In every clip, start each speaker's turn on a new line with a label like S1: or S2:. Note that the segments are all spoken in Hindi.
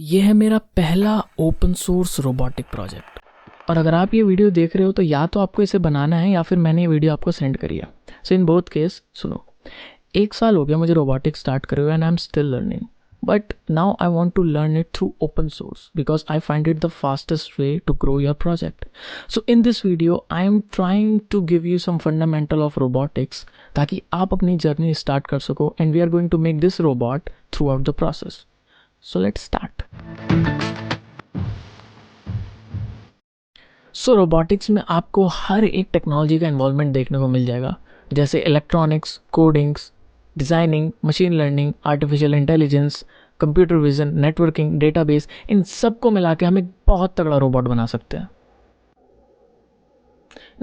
S1: ये है मेरा पहला ओपन सोर्स रोबोटिक प्रोजेक्ट। और अगर आप ये वीडियो देख रहे हो तो या तो आपको इसे बनाना है या फिर मैंने ये वीडियो आपको सेंड करी है। सो इन बोथ केस सुनो, 1 साल हो गया मुझे रोबोटिक्स स्टार्ट करे हुए and I am still learning, but now I want to learn it through open source because I find it the fastest way to grow your project. So in this video I am trying to give you some fundamental of robotics ताकि आप अपनी जर्नी स्टार्ट कर सको and we are going to make this robot throughout the process. So let's start. So robotics में आपको हर एक टेक्नोलॉजी का इन्वॉल्वमेंट देखने को मिल जाएगा, जैसे electronics, codings, designing, machine learning, artificial intelligence, computer vision, networking, database, इन सब को मिला के हम एक बहुत तगड़ा रोबोट बना सकते हैं।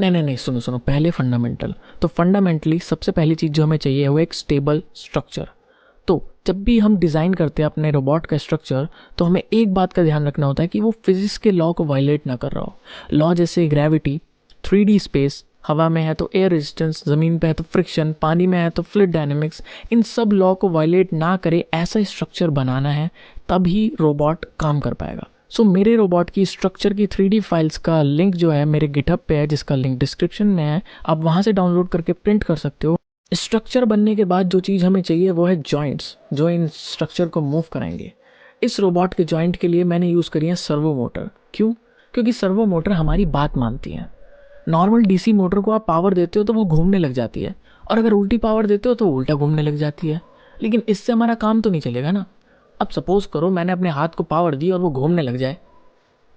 S1: नहीं, सुनो, पहले फंडामेंटल। तो फंडामेंटली सबसे पहली चीज़ जो हमें चाहिए वो एक स्टेबल स्ट्रक्चर। तो जब भी हम डिज़ाइन करते हैं अपने रोबोट का स्ट्रक्चर तो हमें एक बात का ध्यान रखना होता है कि वो फिजिक्स के लॉ को वायलेट ना कर रहा हो। लॉ जैसे ग्रेविटी, 3D स्पेस, हवा में है तो एयर रेजिस्टेंस, ज़मीन पे है तो फ्रिक्शन, पानी में है तो फ्लूइड डायनेमिक्स, इन सब लॉ को वायलेट ना करे ऐसा स्ट्रक्चर बनाना है, तभी रोबोट काम कर पाएगा। सो मेरे रोबोट की स्ट्रक्चर की 3D फाइल्स का लिंक जो है मेरे गिटहब पे है, जिसका लिंक डिस्क्रिप्शन में है, आप वहाँ से डाउनलोड करके प्रिंट कर सकते हो। स्ट्रक्चर बनने के बाद जो चीज़ हमें चाहिए वो है जॉइंट्स, जो इन स्ट्रक्चर को मूव कराएंगे। इस रोबोट के जॉइंट के लिए मैंने यूज़ करी है सर्वो मोटर। क्यों? क्योंकि सर्वो मोटर हमारी बात मानती है। नॉर्मल डीसी मोटर को आप पावर देते हो तो वो घूमने लग जाती है, और अगर उल्टी पावर देते हो तो उल्टा घूमने लग जाती है। लेकिन इससे हमारा काम तो नहीं चलेगा ना। अब सपोज करो मैंने अपने हाथ को पावर दी और वो घूमने लग जाए।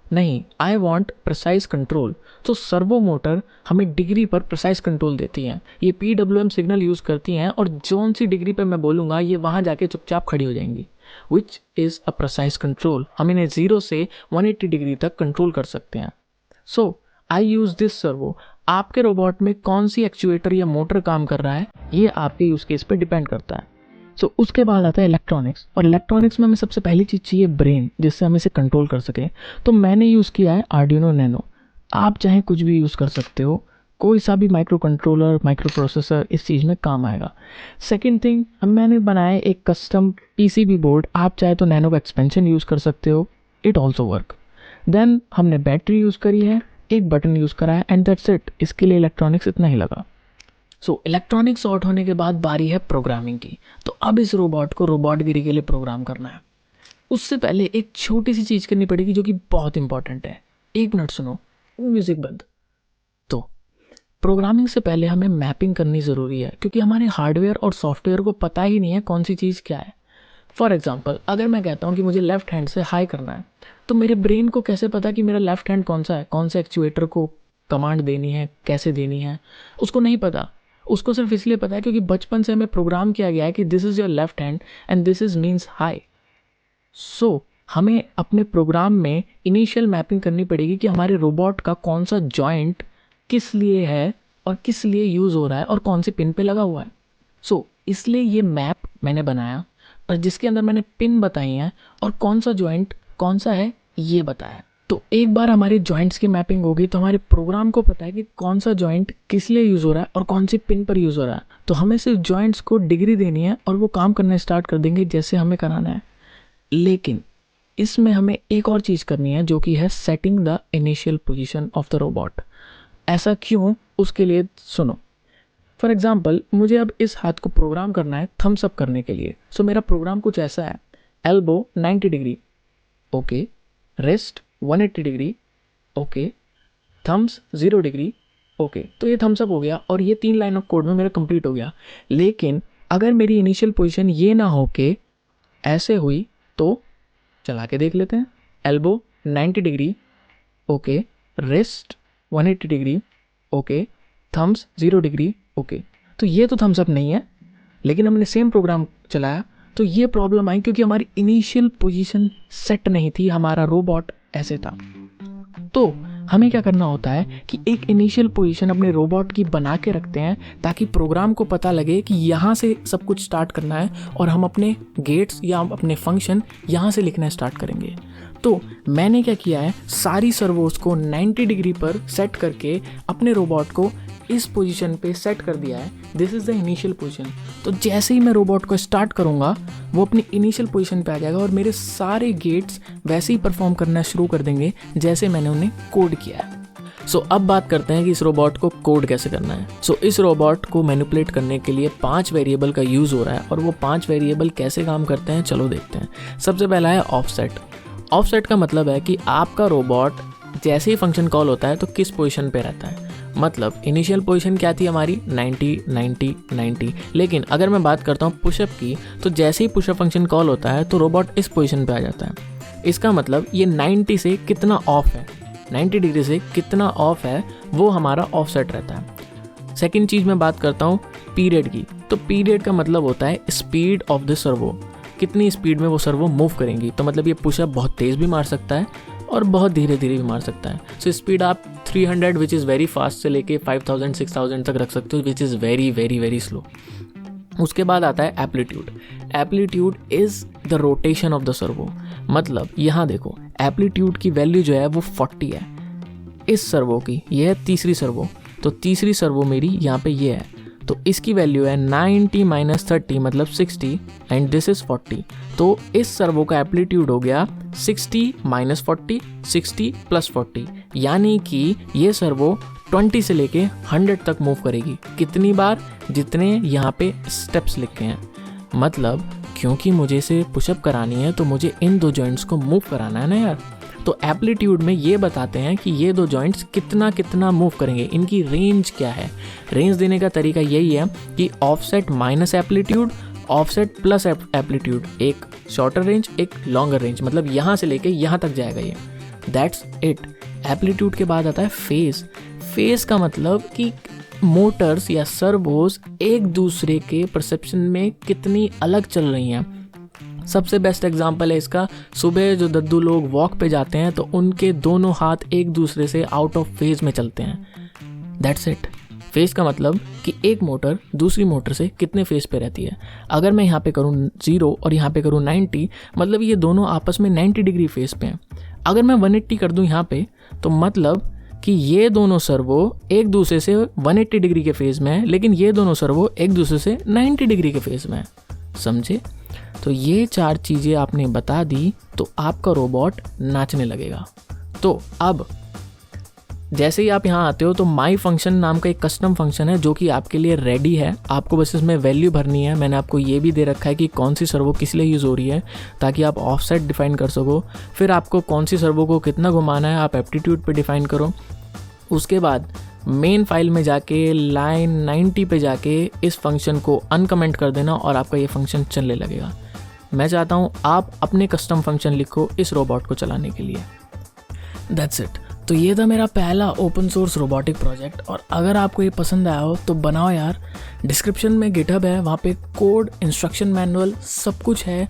S1: नहीं, आई वॉन्ट प्रिसाइज कंट्रोल। तो सर्वो मोटर हमें डिग्री पर प्रिसाइज कंट्रोल देती हैं। ये PWM सिग्नल यूज़ करती हैं और जौन सी डिग्री पर मैं बोलूँगा ये वहाँ जाके चुपचाप खड़ी हो जाएंगी, which is a precise control. हम इन्हें 0 से 180 डिग्री तक कंट्रोल कर सकते हैं। सो आई यूज़ दिस सर्वो। आपके रोबोट में कौन सी एक्चुएटर या मोटर काम कर रहा है ये आपके यूज़ केस पर डिपेंड करता है। सो उसके बाद आता है इलेक्ट्रॉनिक्स, और इलेक्ट्रॉनिक्स में हमें सबसे पहली चीज़ चाहिए ब्रेन, जिससे हम इसे कंट्रोल कर सकें। तो मैंने यूज़ किया है आर्डिनो नैनो। आप चाहे कुछ भी यूज़ कर सकते हो, कोई सा भी माइक्रो कंट्रोलर, माइक्रो प्रोसेसर इस चीज़ में काम आएगा। सेकेंड थिंग, मैंने बनाया एक कस्टम PCB बोर्ड। आप चाहे तो नैनो का एक्सपेंशन यूज़ कर सकते हो, इट ऑल्सो वर्क। देन हमने बैटरी यूज़ करी है, एक बटन यूज़ करा है, एंड दैट्स इट। इसके लिए इलेक्ट्रॉनिक्स इतना ही लगा। सो इलेक्ट्रॉनिक्स सॉर्ट होने के बाद बारी है प्रोग्रामिंग की। तो अब इस रोबोट को रोबोटगिरी के लिए प्रोग्राम करना है। उससे पहले एक छोटी सी चीज़ करनी पड़ेगी जो कि बहुत इंपॉर्टेंट है। 1 मिनट सुनो, म्यूज़िक बंद। तो प्रोग्रामिंग से पहले हमें मैपिंग करनी ज़रूरी है, क्योंकि हमारे हार्डवेयर और सॉफ्टवेयर को पता ही नहीं है कौन सी चीज़ क्या है। फॉर एग्जाम्पल, अगर मैं कहता हूँ कि मुझे लेफ्ट हैंड से हाई करना है, तो मेरे ब्रेन को कैसे पता कि मेरा लेफ्ट हैंड कौन सा है, कौन से एक्चुएटर को कमांड देनी है, कैसे देनी है? उसको नहीं पता। उसको सिर्फ इसलिए पता है क्योंकि बचपन से हमें प्रोग्राम किया गया है कि this is your left hand and this is means high. So हमें अपने प्रोग्राम में इनिशियल मैपिंग करनी पड़ेगी कि हमारे रोबोट का कौन सा जॉइंट किस लिए है और किस लिए यूज़ हो रहा है और कौन सी पिन पे लगा हुआ है। सो इसलिए ये मैप मैंने बनाया, और जिसके अंदर मैंने पिन बताई हैं और कौन सा जॉइंट कौन सा है ये बताया। तो एक बार हमारे जॉइंट्स की मैपिंग होगी तो हमारे प्रोग्राम को पता है कि कौन सा जॉइंट किस लिए यूज़ हो रहा है और कौन सी पिन पर यूज़ हो रहा है। तो हमें सिर्फ जॉइंट्स को डिग्री देनी है और वो काम करना स्टार्ट कर देंगे जैसे हमें कराना है। लेकिन इसमें हमें एक और चीज़ करनी है, जो कि है setting the initial position of the robot. ऐसा क्यों, उसके लिए सुनो। फॉर एग्जाम्पल, मुझे अब इस हाथ को प्रोग्राम करना है थम्स अप करने के लिए। सो मेरा प्रोग्राम कुछ ऐसा है, elbow 90 degree, okay, wrist 180 degree, okay, thumbs 0 degree, okay. तो ये थम्स अप हो गया और ये 3 लाइन ऑफ कोड में मेरा कंप्लीट हो गया। लेकिन अगर मेरी इनिशियल पोजीशन ये ना हो के ऐसे हुई तो चला के देख लेते हैं। Elbow 90 degree, okay, wrist 180 degree, okay, thumbs 0 degree, okay. तो ये तो थम्स अप नहीं है, लेकिन हमने सेम प्रोग्राम चलाया तो ये प्रॉब्लम आई क्योंकि हमारी इनिशियल पोजीशन सेट नहीं थी, हमारा रोबोट ऐसे था। तो हमें क्या करना होता है कि एक इनिशियल पोजीशन अपने रोबोट की बना के रखते हैं, ताकि प्रोग्राम को पता लगे कि यहाँ से सब कुछ स्टार्ट करना है और हम अपने गेट्स या हम अपने फंक्शन यहाँ से लिखना स्टार्ट करेंगे। तो मैंने क्या किया है, सारी सर्वोस को 90 डिग्री पर सेट करके अपने रोबोट को इस पोजीशन पे सेट कर दिया है, this is the initial position. तो जैसे ही मैं रोबोट को स्टार्ट करूँगा वो अपनी इनिशियल पोजीशन पे आ जाएगा और मेरे सारे गेट्स वैसे ही परफॉर्म करना शुरू कर देंगे जैसे मैंने उन्हें कोड किया है। सो अब बात करते हैं कि इस रोबोट को कोड कैसे करना है। सो इस रोबोट को मैनिपुलेट करने के लिए 5 वेरिएबल का यूज़ हो रहा है और वो 5 वेरिएबल कैसे काम करते हैं चलो देखते हैं। सबसे पहला है ऑफसेट। ऑफसेट का मतलब है कि आपका रोबोट जैसे ही फंक्शन कॉल होता है तो किस पोजीशन पे रहता है। मतलब इनिशियल पोजीशन क्या थी हमारी 90 90 90, लेकिन अगर मैं बात करता हूँ पुशअप की तो जैसे ही पुशअप फंक्शन कॉल होता है तो रोबोट इस पोजीशन पे आ जाता है। इसका मतलब ये 90 से कितना ऑफ है, 90 डिग्री से कितना ऑफ है वो हमारा ऑफसेट रहता है। सेकंड चीज़ मैं बात करता हूँ पीरियड की। तो पीरियड का मतलब होता है स्पीड ऑफ द सर्वो, कितनी स्पीड में वो सर्वो मूव करेंगी। तो मतलब ये पुशअप बहुत तेज़ भी मार सकता है और बहुत धीरे धीरे भी मार सकता है। सो स्पीड आप 300 विच इज़ वेरी फास्ट से लेके 5000 6000 तक रख सकते हो, which is very very very slow. उसके बाद आता है aptitude. Aptitude is the rotation of the servo. मतलब यहाँ देखो एप्लीट्यूड की वैल्यू जो है वो 40 है इस सर्वो की, ये है तीसरी सर्वो। तो तीसरी सर्वो मेरी यहाँ पे ये है, तो इसकी वैल्यू है 90 - 30 मतलब 60 एंड दिस इज 40। तो इस सर्वो का एप्लीट्यूड हो गया 60 - 40 60 + 40, यानी कि ये सर्वो 20 से लेके 100 तक मूव करेगी। कितनी बार? जितने यहाँ पे स्टेप्स लिखे हैं। मतलब क्योंकि मुझे इसे पुशअप करानी है तो मुझे इन 2 जॉइंट्स को मूव कराना है ना यार। तो एप्लीट्यूड में ये बताते हैं कि ये 2 जॉइंट्स कितना कितना मूव करेंगे, इनकी रेंज क्या है। रेंज देने का तरीका यही है कि offset minus aptitude, offset plus aptitude, एक शॉर्टर रेंज एक लॉन्गर रेंज, मतलब यहाँ से लेके यहाँ तक जाएगा ये। That's it. एप्लीट्यूड के बाद आता है फेज। फेज का मतलब कि मोटर्स या सर्वोस एक दूसरे के परसेप्शन में कितनी अलग चल रही हैं। सबसे बेस्ट एग्जांपल है इसका, सुबह जो दद्दू लोग वॉक पे जाते हैं तो उनके दोनों हाथ एक दूसरे से आउट ऑफ फेज में चलते हैं। That's it. फेज का मतलब कि एक मोटर दूसरी मोटर से कितने फेज पे रहती है। अगर मैं यहाँ पे करूँ 0 और यहाँ पे करूँ 90, मतलब ये दोनों आपस में 90 डिग्री फेज पे हैं। अगर मैं 180 कर दूँ यहाँ पे तो मतलब कि ये दोनों सर्वो एक दूसरे से 180 डिग्री के फेज में है, लेकिन ये दोनों सर्वो एक दूसरे से 90 डिग्री के फेज में है। समझे? तो ये 4 चीज़ें आपने बता दी तो आपका रोबोट नाचने लगेगा। तो अब जैसे ही आप यहाँ आते हो तो माई फंक्शन नाम का एक कस्टम फंक्शन है जो कि आपके लिए रेडी है। आपको बस इसमें वैल्यू भरनी है। मैंने आपको ये भी दे रखा है कि कौन सी सर्वो किस लिए यूज़ हो रही है ताकि आप ऑफसेट डिफाइन कर सको। फिर आपको कौन सी सर्वो को कितना घुमाना है आप एप्टीट्यूड पे डिफाइन करो। उसके बाद मेन फाइल में जाके लाइन 90 पे जाके इस फंक्शन को अनकमेंट कर देना और आपका ये फंक्शन चलने लगेगा। मैं चाहता हूँ आप अपने कस्टम फंक्शन लिखो इस रोबोट को चलाने के लिए। That's it. तो ये था मेरा पहला ओपन सोर्स रोबोटिक प्रोजेक्ट और अगर आपको ये पसंद आया हो तो बनाओ यार। डिस्क्रिप्शन में गिटहब है, वहाँ पे कोड, इंस्ट्रक्शन मैनुअल सब कुछ है।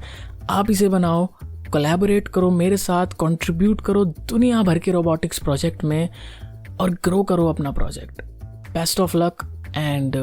S1: आप इसे बनाओ, कोलैबोरेट करो मेरे साथ, कंट्रीब्यूट करो दुनिया भर के रोबोटिक्स प्रोजेक्ट में और ग्रो करो अपना project. Best of luck and